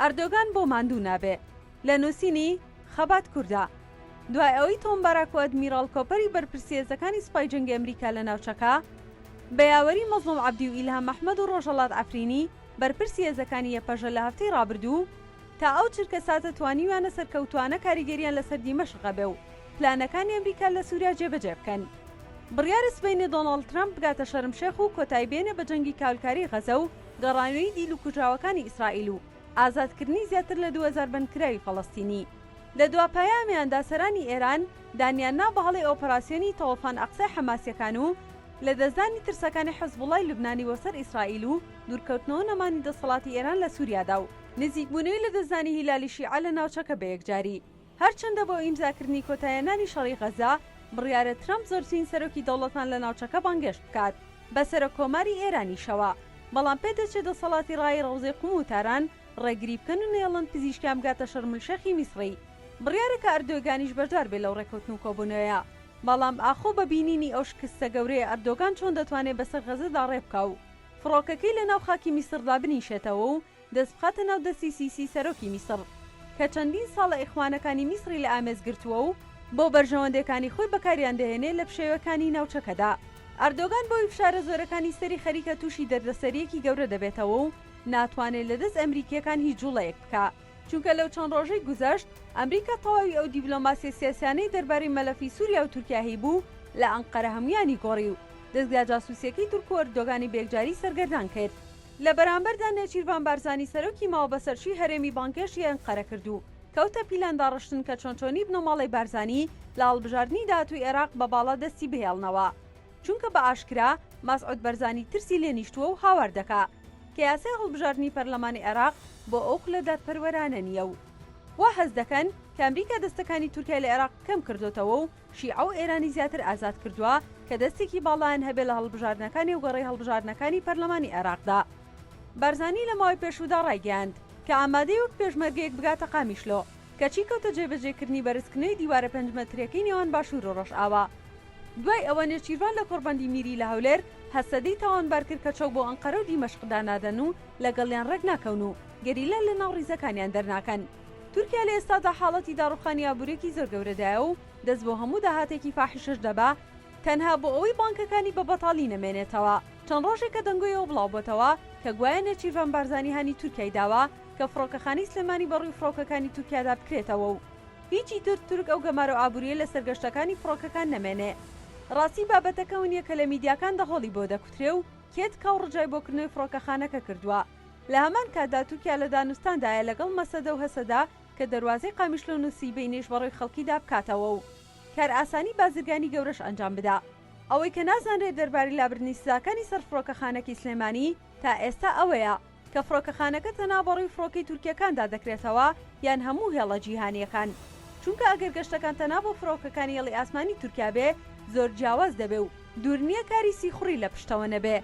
ئەردۆگان بۆ ماندوو نابێ. لە نووسینی خەبات کوردە دوای ئەوەی تۆمبارەک و ئەدمیرال کۆپەری بەرپرسێزەکانی سوپای جەنگی ئەمریکا لە ناوچەکە بە یاوەری مەزلوم عەبدی و ئیلهام محمەد و ڕۆژهەڵات ئەفرینی بەرپرسی هێزەکانی یەپەژە لە هەفتەی ڕابردوو تا ئەو چرکە ساتە توانیوانە سەرکەوتوانە کاریگەریان لەسەر دیمەشقە بێ و پلانەکانی ئەمریکا لە سووریا جێبەجێ بکەن. بڕیارە سبەینێ دۆناڵد ترامپ بگاتە شەرمشێخ و کۆتایی بێنێ بە جەنگی کاولکاری غەزە و گەڕانەوەی دیل و کوژراوەکانی ئیسرائیل و ئازادکردنی زیاتر لە 2000 بەندکراوی فەڵەستینی. لە دواپایامیاندا سەرانی ئێران دانیاننا بە هەڵی ئۆپەراسیۆنی تەوەفان ئەقسای حەماسیەکان و لە دەستدانی ترسەکانی حەزبوڵای لوبنانی وەسەر ئیسرائیل و دوورکەوتنەوە نەمانی دەسەڵاتی ئێران لە سووریادا و نزیکبوونەوەی لە دەستدانی هیلالی شیعە لە ناوچەکە بە یەکجاری. هەرچەندە بۆ ئیمزاکردنی کۆتاییەنانی شەڕی غەزا بڕیارە ترامپ زۆرترین سەرۆکی دەوڵەتان لە ناوچەکە بانگەشت بکات بە سەرۆکۆماری ئێرانیشەوە، بەڵام پێدەچێت دەسەڵاتی ڕای ڕەوزەی قوم و تاران ڕێگری بکەن و نێڵن پزیشکیان بگاتە شەرمەلشێخی میسری. بڕیارە کە ئەردۆگانیش بەشدار بێت لەو ڕێکەوتن و کۆبوونەوەیە، بەڵام ئاخۆ بە بینینی ئەو شکستە گەورەیە ئەردۆگان چۆن دەتوانێت بەسەر غەزەدا ڕێبکە و فڕۆکەکەی لە ناو خاکی میسردا بنیشێتەوە و دەست بخاتە ناو دەستی سیسی سەرۆکی میسر کە چەندین ساڵە ئیخوانەکانی میسری لە ئامێزگرتووە و بۆ بەرژەوەندەکانی خۆی بەکاریان دەهێنێت لە پشێوەکانی ناوچەکەدا. ئەردۆگان بۆی فشارە زۆرەکانی سەری خەریکە تووشی دەردەسەریەکی گەورە دەبێتەوە و ناتوانێت لەدەست ئەمریکیەکان هیچ جوڵەیەک بکە، چونکە لەو چەند ڕۆژەی گوزەشت ئەمریکا تەواوی ئەو دیبلۆماسی سیاسیانەی دەربارەی مەلەفی سووریا و تورکیا هەیبوو لە ئەنقەرە هەمویانی گۆڕی و دەستگا جاسووسیەکەی تورک و ئەردۆگانی بێکجاری سەرگەردان کرد. لە بەرامبەردا نێچیروان بارزانی سەرۆکی ماوە بەسەرچووی هەرێمی بانگێشی ئەنقەرە کردو کەوتە پیلەنداڕشتن کە چۆنچۆنی بنەماڵی بارزانی لە هەڵبژاردننی داهاتووی عێراق بە باڵا دەستی بهێڵنەوە، چونکە بە ئاشکرا مەسعود بەرزانی ترسی لێ نیشتووە و هاوار دەکا کە یاسای هەڵبژاردننی پەرلەمانی عێراق بۆ ئەو لە دادپەروەرانە نییە و وا هەز دەکەن کە ئەمریکا دەستەکانی تورکیا لە عێراق کەم کردوتەوە و شیعە و ئێرانی زیاتر ئازاد کردووە کە دەستێکی باڵایان هەبێ لە هەڵبژاردنەکانی و گەڕێی هەڵبژاردنەکانی پەرلەمانی عێراقدا. بارزانی لە ماوەی پێشوودا ڕایگەیاند کە ئامادەی وەک پێشمەرگەیەک بگاتە قامیشلۆ کەچی کەوتە جێبەجێکردنی بەرزکردنەوەی دیوارە 5 مەترەکەی نێوان باشوور و ڕۆژئاوا. دوای ئەوە نێچیروان لە کۆڕبەندی میری لە هەولێر هەسەدەی تاوانبار کرد کە چەک بۆ ئەنقەرە و دیمەشقدا نادەن و لەگەڵیان ڕێک ناکەون و گەریلە لە ناو ڕیزەکانیان دەرناکەن. تورکیا لە ئێستادا حاڵەتی داڕوخانی ئابوورێکی زۆر گەورەدایە و دەست بۆ هەموو داهاتێکی فاحیشش دەبا تەنها بۆ ئەوەی بانکەکانی بە بەتاڵی نەمێنێتەوە. چەند ڕۆژێک کە دەنگۆیەوە بڵاو بۆتەوە کە گوایە نێچیروان بارزانی هانی تورکیای داوە کە فڕۆکەخانەی سلێمانی بەڕووی فڕۆکەکانی تورکیادا بکرێتەوە و هیچی تر تورک ئەو گەمارە ئابووریە لە سەرگەشتەکانی فڕۆکەکان نەمێنێ. ڕاستی بابەتەکە ونیە کە لە میدیاکان دەهۆڵی بۆ دەکوترێ و کێت کاو ڕجای بۆکردنەوەی فڕۆکەخانەکە کردووە. لە هەمان کاتدا تورکیا لە دانوستاندایە لەگەڵ مەسەدە و هەسەدا کە دەواازەی قامیشلۆ و نووسیبەینێش بەڕۆی خەڵکیدا بکاتەوە و کار ئاسانی بازرگانی گەورەش ئەنجام بدا. ئەوەی کە نازانرێت دەربارەی لابردنی سزاکانی سەر فڕۆکەخانەکی سلێمانی تا ئێستا ئەوەیە کە فڕۆکەخانەکە تەنها بەڕووی فڕۆکەی تورکیەکاندا دەکرێتەوە یان هەموو هێڵە جیهانیەکان، چونکە ئەگەر گەشتەکان تەنها بۆ فڕۆکەکانی هێڵی ئاسمانی تورکیا بێ زۆر جیاواز دەبێ و دوور نییە کاری سیخوڕی لە پشتەوە نەبێ.